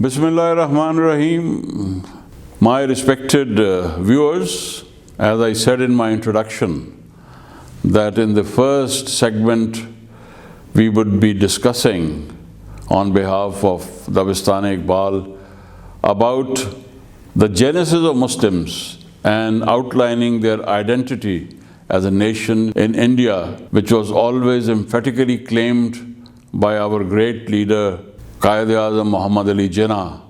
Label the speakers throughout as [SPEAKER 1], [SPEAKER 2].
[SPEAKER 1] Bismillahir-Rahmanir-Rahim. My respected viewers, as I said in my introduction, that in the first segment we would be discussing on behalf of Dabistan-e-Iqbal about the genesis of Muslims and outlining their identity as a nation in India, which was always emphatically claimed by our great leader, Quaid Azam Muhammad Ali Jinnah,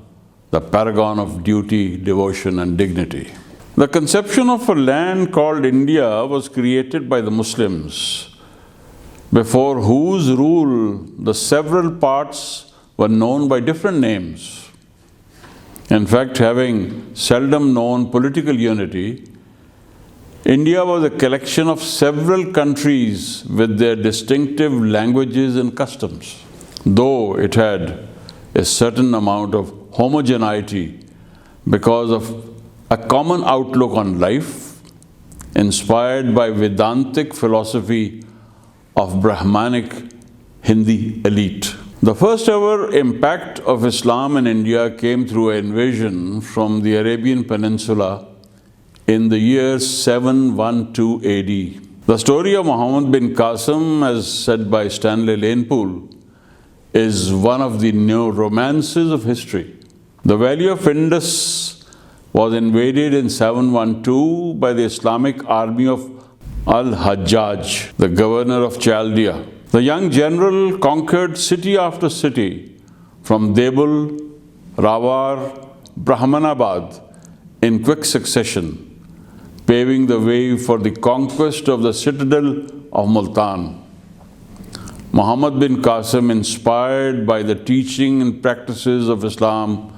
[SPEAKER 1] the paragon of duty, devotion and dignity. The conception of a land called India was created by the Muslims, before whose rule the several parts were known by different names. In fact, having seldom known political unity, India was a collection of several countries with their distinctive languages and customs. Though it had a certain amount of homogeneity because of a common outlook on life, inspired by Vedantic philosophy of Brahmanic Hindi elite. The first ever impact of Islam in India came through an invasion from the Arabian Peninsula in the year 712 AD. The story of Muhammad bin Qasim, as said by Stanley Lanepool, is one of the new romances of history. The valley of Indus was invaded in 712 by the Islamic army of Al-Hajjaj, the governor of Chaldea. The young general conquered city after city, from Debul, Rawar, Brahmanabad in quick succession, paving the way for the conquest of the citadel of Multan. Muhammad bin Qasim, inspired by the teaching and practices of Islam,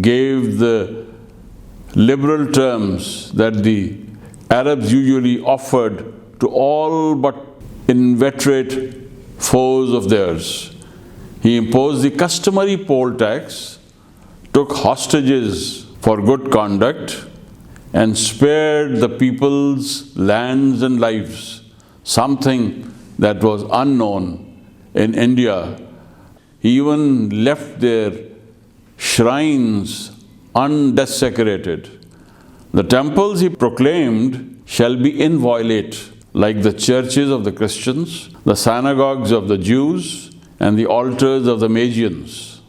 [SPEAKER 1] gave the liberal terms that the Arabs usually offered to all but inveterate foes of theirs. He imposed the customary poll tax, took hostages for good conduct, and spared the people's lands and lives, something that was unknown in India. He even left their shrines undesecrated. The temples, he proclaimed, shall be inviolate, like the churches of the Christians, the synagogues of the Jews, and the altars of the Magians.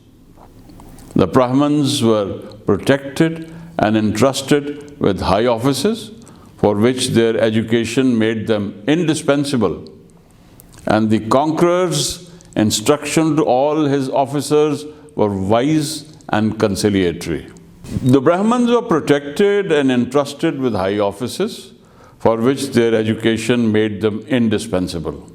[SPEAKER 1] The Brahmins were protected and entrusted with high offices, for which their education made them indispensable. And the conqueror's instruction to all his officers were wise and conciliatory. The Brahmins were protected and entrusted with high offices, for which their education made them indispensable.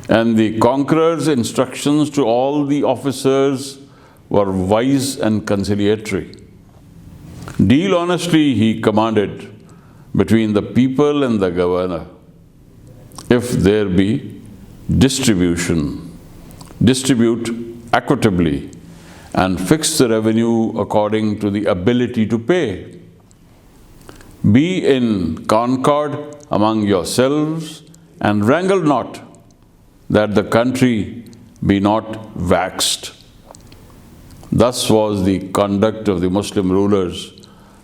[SPEAKER 1] And the conqueror's instructions to all the officers were wise and conciliatory. Deal honestly, he commanded, between the people and the governor. If there be distribution, distribute equitably and fix the revenue according to the ability to pay. Be in concord among yourselves and wrangle not, that the country be not waxed. Thus was the conduct of the Muslim rulers,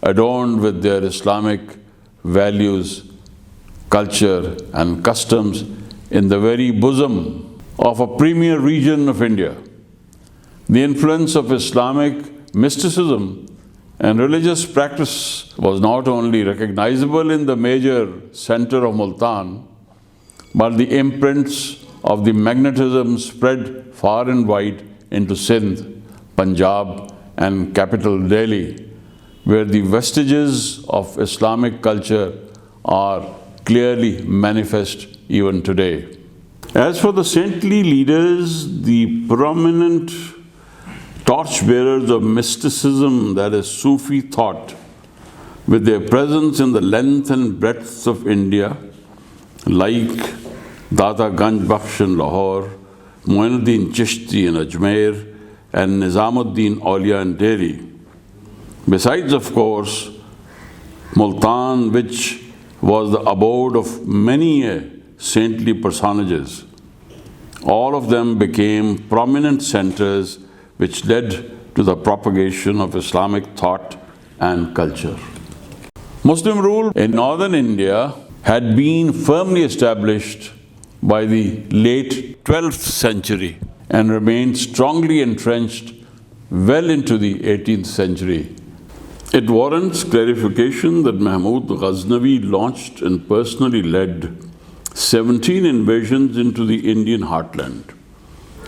[SPEAKER 1] adorned with their Islamic values, culture and customs in the very bosom of a premier region of India. The influence of Islamic mysticism and religious practice was not only recognizable in the major center of Multan, but the imprints of the magnetism spread far and wide into Sindh, Punjab and capital Delhi, where the vestiges of Islamic culture are clearly manifest even today. As for the saintly leaders, the prominent torchbearers of mysticism, that is Sufi thought, with their presence in the length and breadth of India, like Data Ganj Bakhsh in Lahore, Muinuddin Chishti in Ajmer, and Nizamuddin Aulia in Delhi. Besides, of course, Multan, which was the abode of many saintly personages. All of them became prominent centers which led to the propagation of Islamic thought and culture. Muslim rule in northern India had been firmly established by the late 12th century and remained strongly entrenched well into the 18th century. It warrants clarification that Mahmud Ghaznavi launched and personally led 17 invasions into the Indian heartland,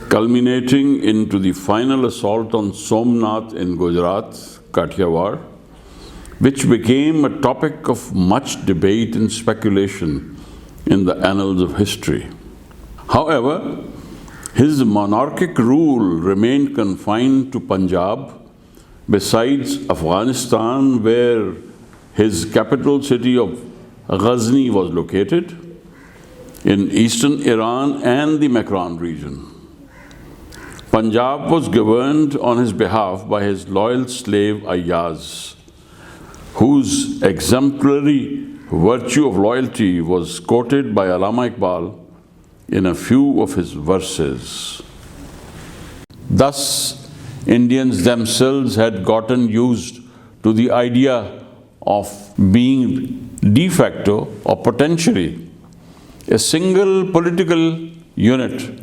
[SPEAKER 1] culminating into the final assault on Somnath in Gujarat, Kathiawar, which became a topic of much debate and speculation in the annals of history. However, his monarchic rule remained confined to Punjab, besides Afghanistan, where his capital city of Ghazni was located, in eastern Iran and the Makran region. Punjab was governed on his behalf by his loyal slave Ayaz, whose exemplary virtue of loyalty was quoted by Allama Iqbal in a few of his verses. Thus, Indians themselves had gotten used to the idea of being de facto or potentially a single political unit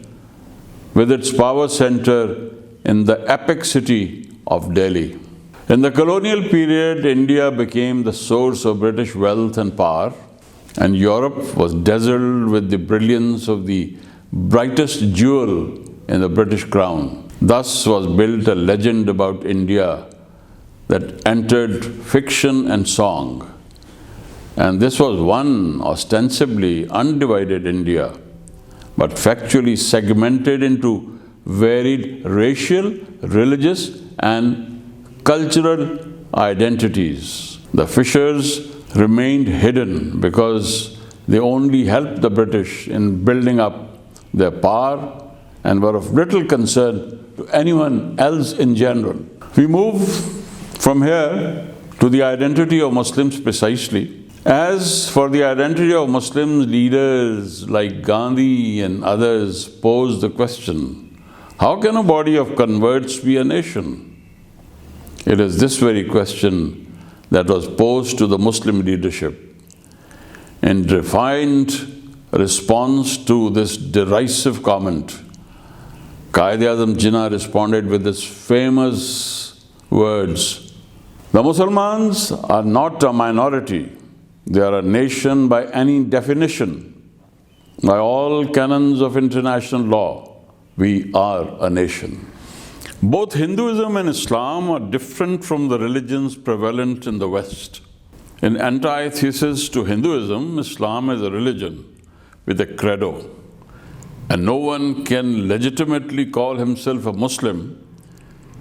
[SPEAKER 1] with its power center in the epic city of Delhi. In the colonial period, India became the source of British wealth and power, and Europe was dazzled with the brilliance of the brightest jewel in the British crown. Thus was built a legend about India that entered fiction and song. And this was one ostensibly undivided India, but factually segmented into varied racial, religious, and cultural identities. The fissures remained hidden because they only helped the British in building up their power and were of little concern to anyone else in general. We move from here to the identity of Muslims precisely. As for the identity of Muslims, leaders like Gandhi and others posed the question, how can a body of converts be a nation? It is this very question that was posed to the Muslim leadership. In refined response to this derisive comment, Quaid Azam Jinnah responded with his famous words, "The Muslims are not a minority. They are a nation by any definition. By all canons of international law, we are a nation." Both Hinduism and Islam are different from the religions prevalent in the West. In antithesis to Hinduism, Islam is a religion with a credo, and no one can legitimately call himself a Muslim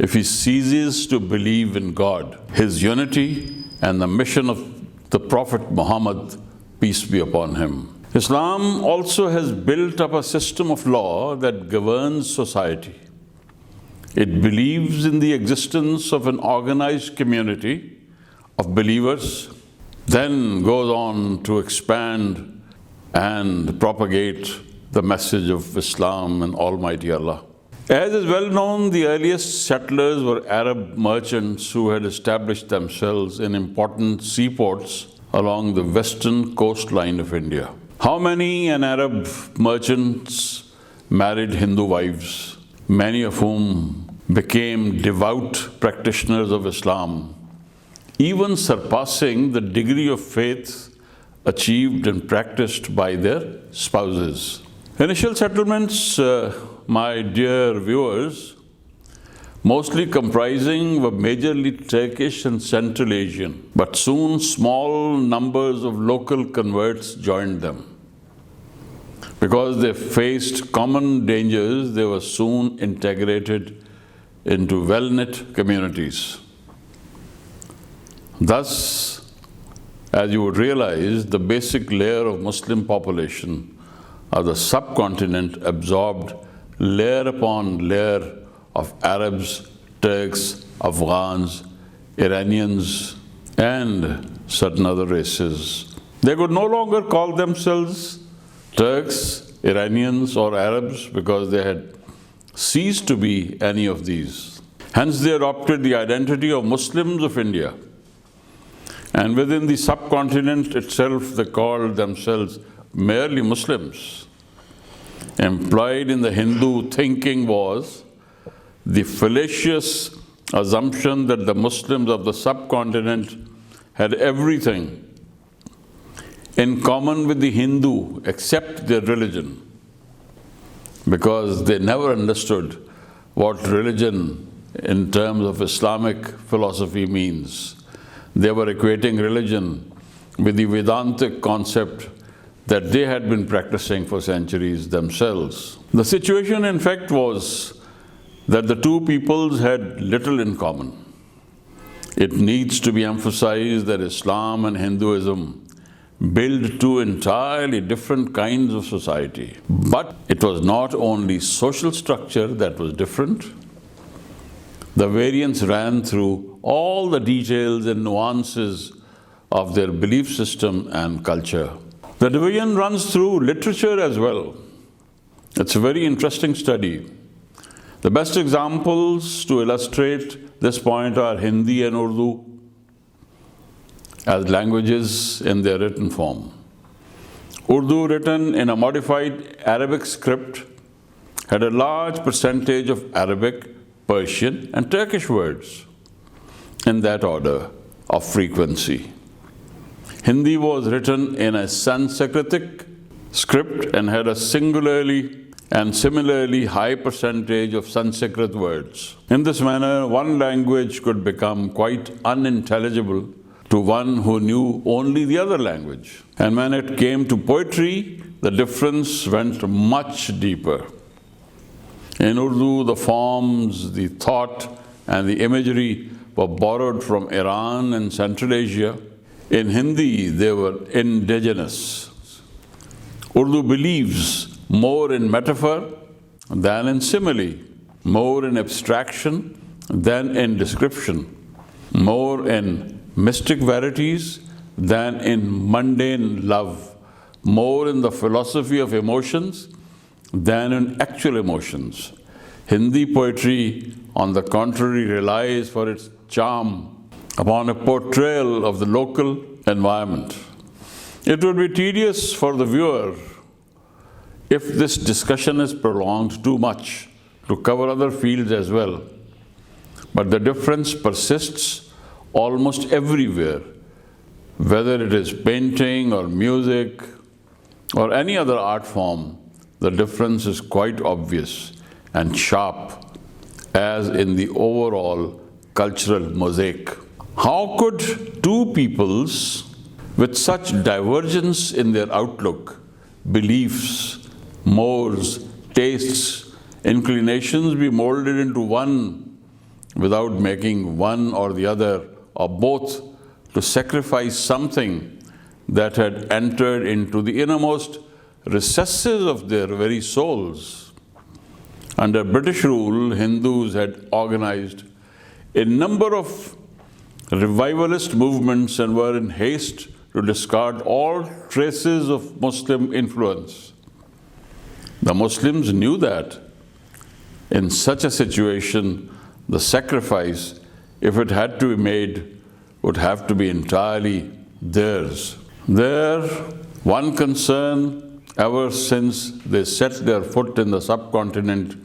[SPEAKER 1] if he ceases to believe in God, His unity, and the mission of the Prophet Muhammad, peace be upon him. Islam also has built up a system of law that governs society. It believes in the existence of an organized community of believers, then goes on to expand and propagate the message of Islam and Almighty Allah. As is well known, the earliest settlers were Arab merchants who had established themselves in important seaports along the western coastline of India. How many Arab merchants married Hindu wives, many of whom became devout practitioners of Islam, even surpassing the degree of faith achieved and practiced by their spouses. Initial settlements, my dear viewers, mostly comprising were majorly Turkish and Central Asian, but soon small numbers of local converts joined them. Because they faced common dangers, they were soon integrated into well-knit communities. Thus, as you would realize, the basic layer of Muslim population are the subcontinent absorbed layer upon layer of Arabs, Turks, Afghans, Iranians, and certain other races. They could no longer call themselves Turks, Iranians, or Arabs because they had ceased to be any of these. Hence they adopted the identity of Muslims of India. And within the subcontinent itself, they called themselves merely Muslims. Implied in the Hindu thinking was the fallacious assumption that the Muslims of the subcontinent had everything in common with the Hindu except their religion, because they never understood what religion in terms of Islamic philosophy means. They were equating religion with the Vedantic concept that they had been practicing for centuries themselves. The situation, in fact, was that the two peoples had little in common. It needs to be emphasized that Islam and Hinduism build two entirely different kinds of society. But it was not only social structure that was different. The variance ran through all the details and nuances of their belief system and culture. The division runs through literature as well. It's a very interesting study. The best examples to illustrate this point are Hindi and Urdu as languages in their written form. Urdu, written in a modified Arabic script, had a large percentage of Arabic, Persian, and Turkish words in that order of frequency. Hindi was written in a Sanskritic script and had a similarly high percentage of Sanskrit words. In this manner, one language could become quite unintelligible to one who knew only the other language. And when it came to poetry, the difference went much deeper. In Urdu, the forms, the thought, and the imagery were borrowed from Iran and Central Asia. In Hindi, they were indigenous. Urdu believes more in metaphor than in simile, more in abstraction than in description, more in mystic verities than in mundane love, more in the philosophy of emotions than in actual emotions. Hindi poetry, on the contrary, relies for its charm upon a portrayal of the local environment. It would be tedious for the viewer if this discussion is prolonged too much to cover other fields as well. But the difference persists almost everywhere, whether it is painting or music or any other art form. The difference is quite obvious and sharp, as in the overall cultural mosaic. How could two peoples with such divergence in their outlook, beliefs, mores, tastes, inclinations be molded into one without making one or the other or both to sacrifice something that had entered into the innermost recesses of their very souls? Under British rule, Hindus had organized a number of revivalist movements and were in haste to discard all traces of Muslim influence. The Muslims knew that in such a situation, the sacrifice, if it had to be made, would have to be entirely theirs. Their one concern ever since they set their foot in the subcontinent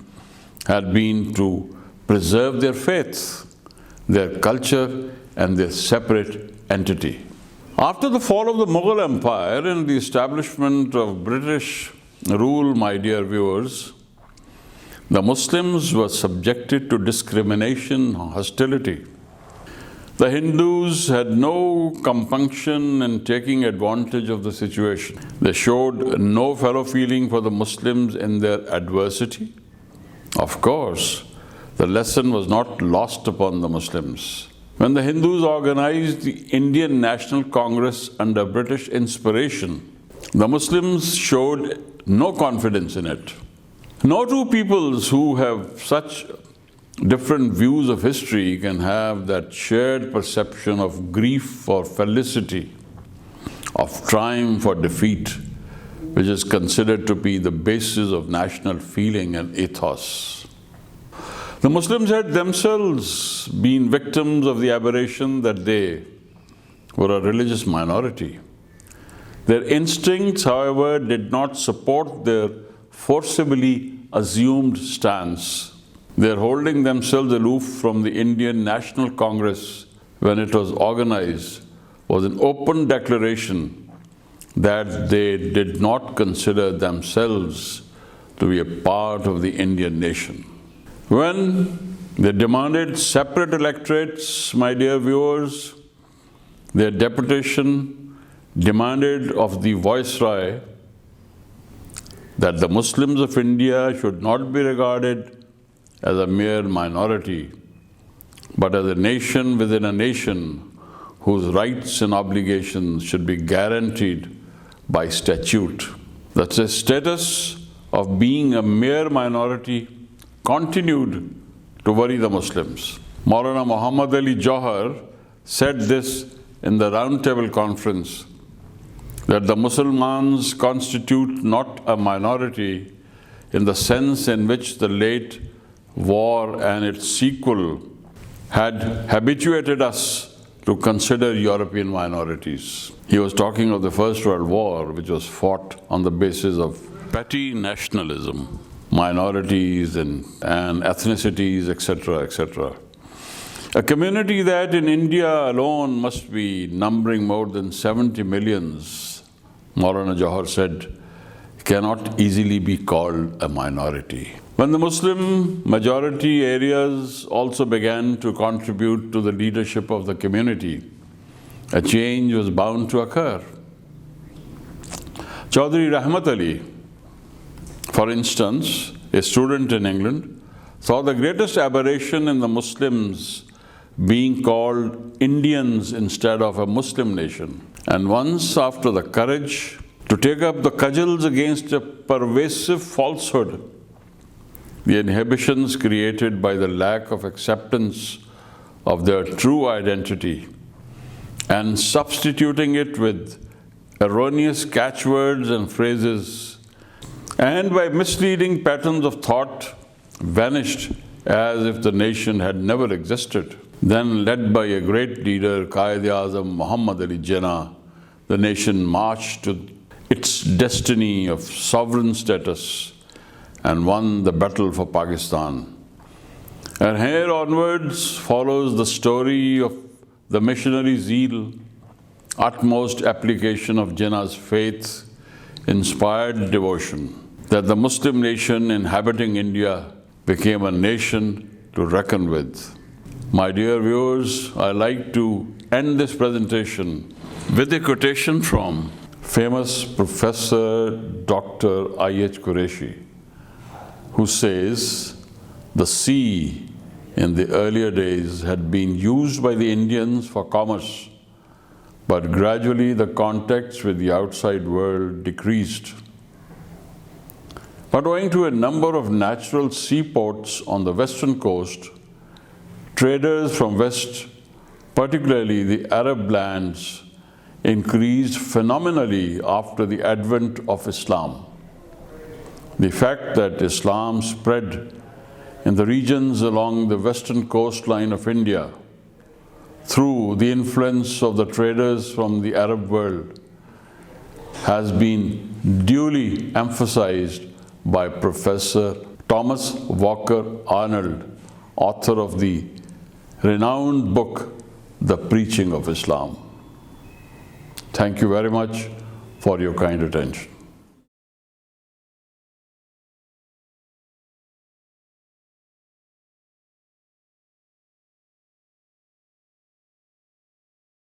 [SPEAKER 1] had been to preserve their faith, their culture, and their separate entity. After the fall of the Mughal Empire and the establishment of British rule, my dear viewers, the Muslims were subjected to discrimination, hostility. The Hindus had no compunction in taking advantage of the situation. They showed no fellow feeling for the Muslims in their adversity. Of course, the lesson was not lost upon the Muslims. When the Hindus organized the Indian National Congress under British inspiration, the Muslims showed no confidence in it. No two peoples who have such different views of history can have that shared perception of grief or felicity, of triumph or defeat, which is considered to be the basis of national feeling and ethos. The Muslims had themselves been victims of the aberration that they were a religious minority. Their instincts, however, did not support their forcibly assumed stance. Their holding themselves aloof from the Indian National Congress when it was organized was an open declaration that they did not consider themselves to be a part of the Indian nation. When they demanded separate electorates, my dear viewers, their deputation demanded of the Viceroy that the Muslims of India should not be regarded as a mere minority, but as a nation within a nation whose rights and obligations should be guaranteed by statute. That the status of being a mere minority continued to worry the Muslims. Maulana Muhammad Ali Jauhar said this in the Roundtable Conference, that the Muslims constitute not a minority in the sense in which the late war and its sequel had habituated us to consider European minorities. He was talking of the First World War, which was fought on the basis of petty nationalism, minorities and ethnicities, etc., etc. A community that in India alone must be numbering more than 70 millions, Maulana Jauhar said, cannot easily be called a minority. When the Muslim majority areas also began to contribute to the leadership of the community, a change was bound to occur. Chaudhry Rahmat Ali, for instance, a student in England, saw the greatest aberration in the Muslims being called Indians instead of a Muslim nation. And once, after the courage to take up the cudgels against a pervasive falsehood, the inhibitions created by the lack of acceptance of their true identity and substituting it with erroneous catchwords and phrases, and by misleading patterns of thought, vanished as if the nation had never existed. Then, led by a great leader, Quaid Azam Muhammad Ali Jinnah, the nation marched to its destiny of sovereign status and won the battle for Pakistan. And here onwards follows the story of the missionary zeal, utmost application of Jinnah's faith, inspired devotion, that the Muslim nation inhabiting India became a nation to reckon with. My dear viewers, I like to end this presentation with a quotation from famous Professor Dr. I.H. Qureshi, who says, the sea in the earlier days had been used by the Indians for commerce, but gradually the contacts with the outside world decreased. But owing to a number of natural seaports on the western coast, traders from west, particularly the Arab lands, increased phenomenally after the advent of Islam. The fact that Islam spread in the regions along the western coastline of India through the influence of the traders from the Arab world has been duly emphasized by Professor Thomas Walker Arnold, author of the renowned book, The Preaching of Islam. Thank you very much for your kind attention.